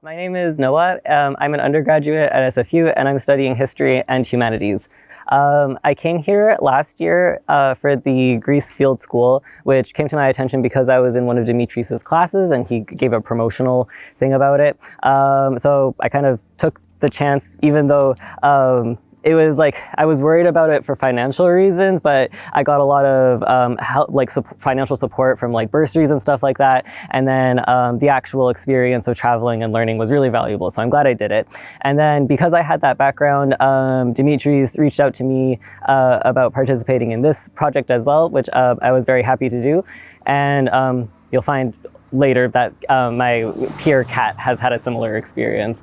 My name is Noah. I'm an undergraduate at SFU and I'm studying history and humanities. I came here last year for the Greece Field School, which came to my attention because I was in one of Dimitris's classes and he gave a promotional thing about it. So I kind of took the chance, even though it was like, I was worried about it for financial reasons, but I got a lot of financial support from like bursaries and stuff like that. And then the actual experience of traveling and learning was really valuable. So I'm glad I did it. And then because I had that background, Dimitris reached out to me about participating in this project as well, which I was very happy to do. And you'll find later that my peer Kat has had a similar experience.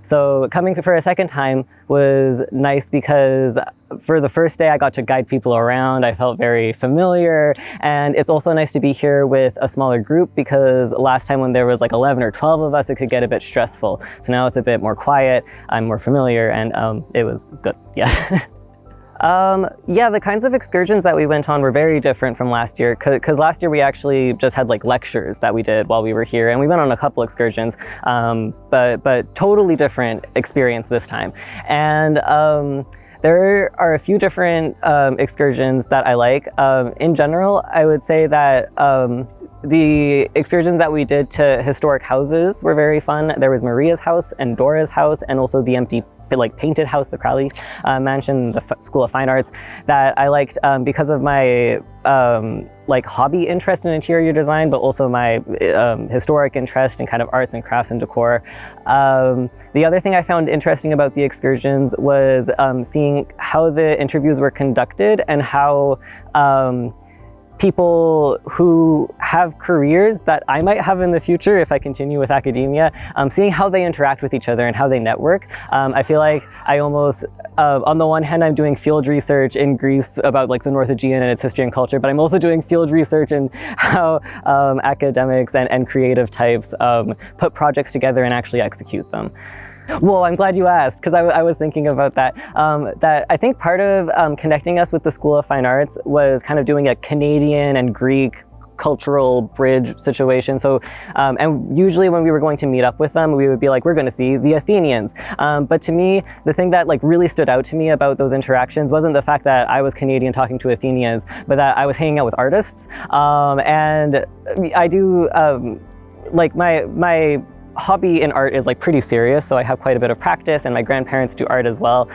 So coming for a second time was nice because for the first day I got to guide people around. I felt very familiar, and it's also nice to be here with a smaller group because last time when there was like 11 or 12 of us, it could get a bit stressful. So now it's a bit more quiet, I'm more familiar, and it was good, yeah. Yeah, the kinds of excursions that we went on were very different from last year because last year we actually just had like lectures that we did while we were here, and we went on a couple excursions, but totally different experience this time. And there are a few different excursions that I like. In general, I would say that the excursions that we did to historic houses were very fun. There was Maria's house and Dora's house, and also the empty painted house, the Crowley Mansion, the School of Fine Arts, that I liked because of my hobby interest in interior design, but also my historic interest in kind of arts and crafts and decor. The other thing I found interesting about the excursions was seeing how the interviews were conducted and how people who have careers that I might have in the future if I continue with academia, seeing how they interact with each other and how they network. I feel like I almost, on the one hand, I'm doing field research in Greece about like the North Aegean and its history and culture, but I'm also doing field research in how academics and creative types put projects together and actually execute them. Well, I'm glad you asked, because I was thinking about that. That I think part of connecting us with the School of Fine Arts was kind of doing a Canadian and Greek cultural bridge situation. So, and usually when we were going to meet up with them, we would be like, we're going to see the Athenians. But to me, the thing that like really stood out to me about those interactions wasn't the fact that I was Canadian talking to Athenians, but that I was hanging out with artists. And I do, like my hobby in art is like pretty serious, so I have quite a bit of practice, and my grandparents do art as well.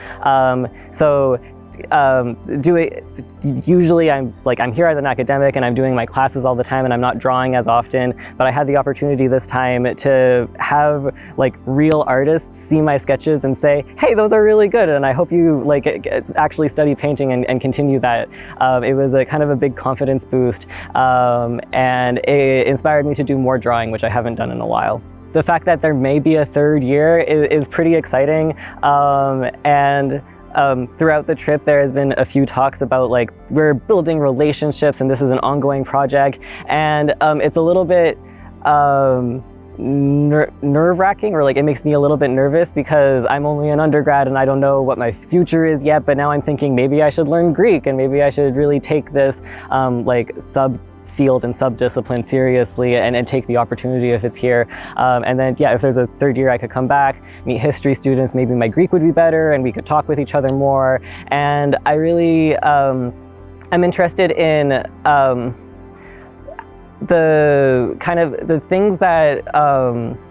Usually I'm here as an academic and I'm doing my classes all the time and I'm not drawing as often, but I had the opportunity this time to have like real artists see my sketches and say, hey, those are really good, and I hope you like actually study painting and continue that. It was a kind of a big confidence boost, and it inspired me to do more drawing, which I haven't done in a while. The fact that there may be a third year is pretty exciting, and throughout the trip there has been a few talks about like we're building relationships and this is an ongoing project, and it's a little bit nerve-wracking, or like it makes me a little bit nervous because I'm only an undergrad and I don't know what my future is yet, but now I'm thinking maybe I should learn Greek and maybe I should really take this field and sub-discipline seriously and take the opportunity if it's here. And then, yeah, if there's a third year, I could come back, meet history students, maybe my Greek would be better and we could talk with each other more. And I really, I'm interested in the kind of the things that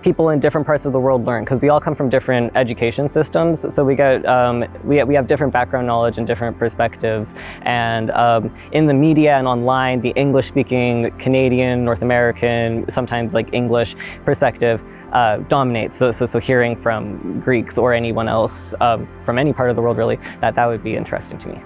people in different parts of the world learn, because we all come from different education systems, so we have different background knowledge and different perspectives, and in the media and online, the English-speaking Canadian, North American, sometimes like English perspective dominates. So hearing from Greeks or anyone else from any part of the world really, that would be interesting to me.